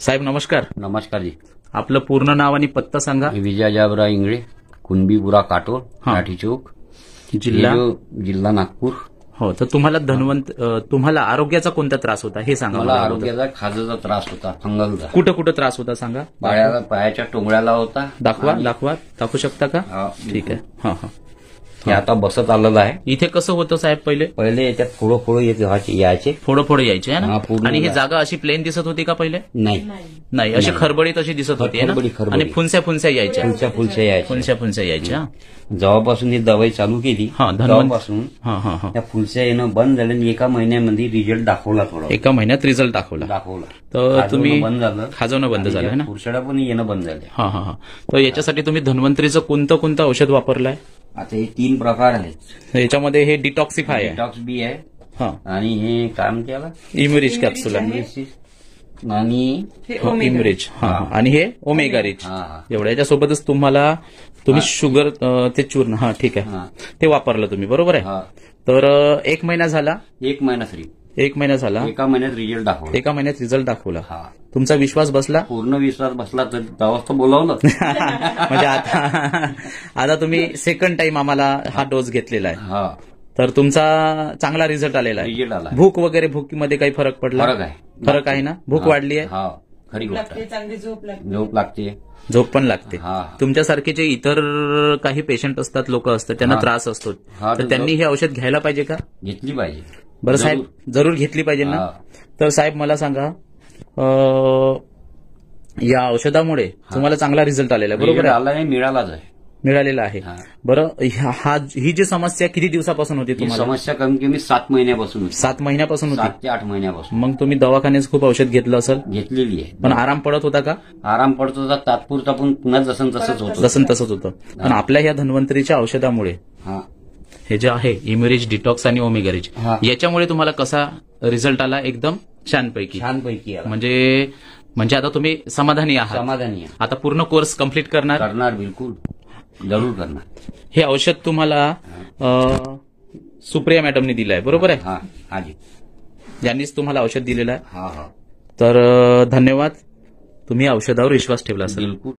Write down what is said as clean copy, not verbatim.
साहेब नमस्कार. नमस्कार जी. आपलं पूर्ण नाव आणि पत्ता सांगा. विजय जाबराव इंगळे, कुणबीपुरा काटोल, काठी चौक, जिल्हा नागपूर. हो, तर तुम्हाला तुम्हाला आरोग्याचा कोणता त्रास होता हे सांगा. मला आरोग्याचा खाजचा त्रास होता, फंगलचा. कुठं कुठं त्रास होता सांगा. पायाच्या टोंगळ्याला होता. दाखवू शकता का? ठीक आहे. हा हा. हे आता बसत आलेलं आहे. इथे कसं होतं साहेब? पहिले याच्यात फोडं यायचे. फोडं यायचे आहे ना. आणि ही जागा अशी प्लेन दिसत होती का पहिले? नाही, अशी खरबडीत अशी दिसत होती ना. आणि फुंस्या यायच्या. फुंस्या यायच्या. जेव्हापासून ही दवाई चालू केली तेव्हापासून त्या फुलस्या येणं बंद झालं आणि एका महिन्यामध्ये रिझल्ट दाखवला. थोडा एका महिन्यात रिझल्ट दाखवला. तर तुम्ही बंद झालं, खाजवणं बंद झालं ना. फुरसड्या पण येणं बंद झाले. हा. तर याच्यासाठी तुम्ही धन्वंतरीचं कोणतं औषध वापरलंय? आता हे 3 प्रकार आहेत. याच्यामध्ये हे डिटॉक्सिफाय आहे, डिटॉक्स बी आहे. हा. आणि हे काय म्हणते याला, इम्युरिच कॅप्सूल आहे आणि इम्युरिच. आणि हे ओमेगा रिच. एवढ्या याच्यासोबतच तुम्ही शुगर ते चूर्ण. हा ठीक आहे, ते वापरलं तुम्ही, बरोबर आहे. तर 1 महिना झाला. 1 महिना तरी 1 महिना झाला. एका महिन्यात रिझल्ट दाखवला. एका महिन्यात रिझल्ट दाखवला. तुमचा विश्वास बसला? पूर्ण विश्वास बसला. तर तेव्हाच बोलावलं. म्हणजे आता तुम्ही सेकंड टाइम आम्हाला हा डोस घेतलेला आहे. तर तुमचा चांगला रिझल्ट आलेला आहे. भूक मध्ये काही फरक पडला? फरक आहे ना. भूक वाढली आहे. खरी गोष्ट. चांगली झोप लागते. झोप पण लागते. तुमच्यासारखे जे इतर काही पेशंट असतात, लोक असतात, त्यांना त्रास असतो, तर त्यांनी हे औषध घ्यायला पाहिजे का? घेतली पाहिजे. बरं साहेब, जरूर घेतली पाहिजे ना. तर साहेब मला सांगा, या औषधामुळे तुम्हाला चांगला रिझल्ट आलेला आहे, बरोबर आहे? मिळालेला आहे. बरं, ही जी समस्या किती दिवसापासून होती तुम्हाला? समस्या कमी 7 महिन्यापासून होती. 7 महिन्यापासून होती? 7 ते 8 महिन्यापासून. मग तुम्ही दवाखान्यात खूप औषध घेतलं असेल? घेतलेली आहे. पण आराम पडत होता का? आराम पडत होता तात्पुरता, पण पुन्हा जसं तसंच होतं. पण आपल्या ह्या धन्वंतरीच्या औषधामुळे हे जे आहे इम्युरिच, डिटॉक्स आणि ओमेगा रिच, याच्यामुळे तुम्हाला कसा रिझल्ट आला? एकदम छानपैकी. म्हणजे आता तुम्ही समाधानी आहात? आता पूर्ण कोर्स कम्प्लीट करणार? बिलकुल, जरूर करणार. हे औषध तुम्हाला सुप्रिया मॅडमनी दिलं आहे, बरोबर आहे? यांनीच तुम्हाला औषध दिलेलं आहे. तर धन्यवाद, तुम्ही औषधावर विश्वास ठेवला असेल. बिलकुल.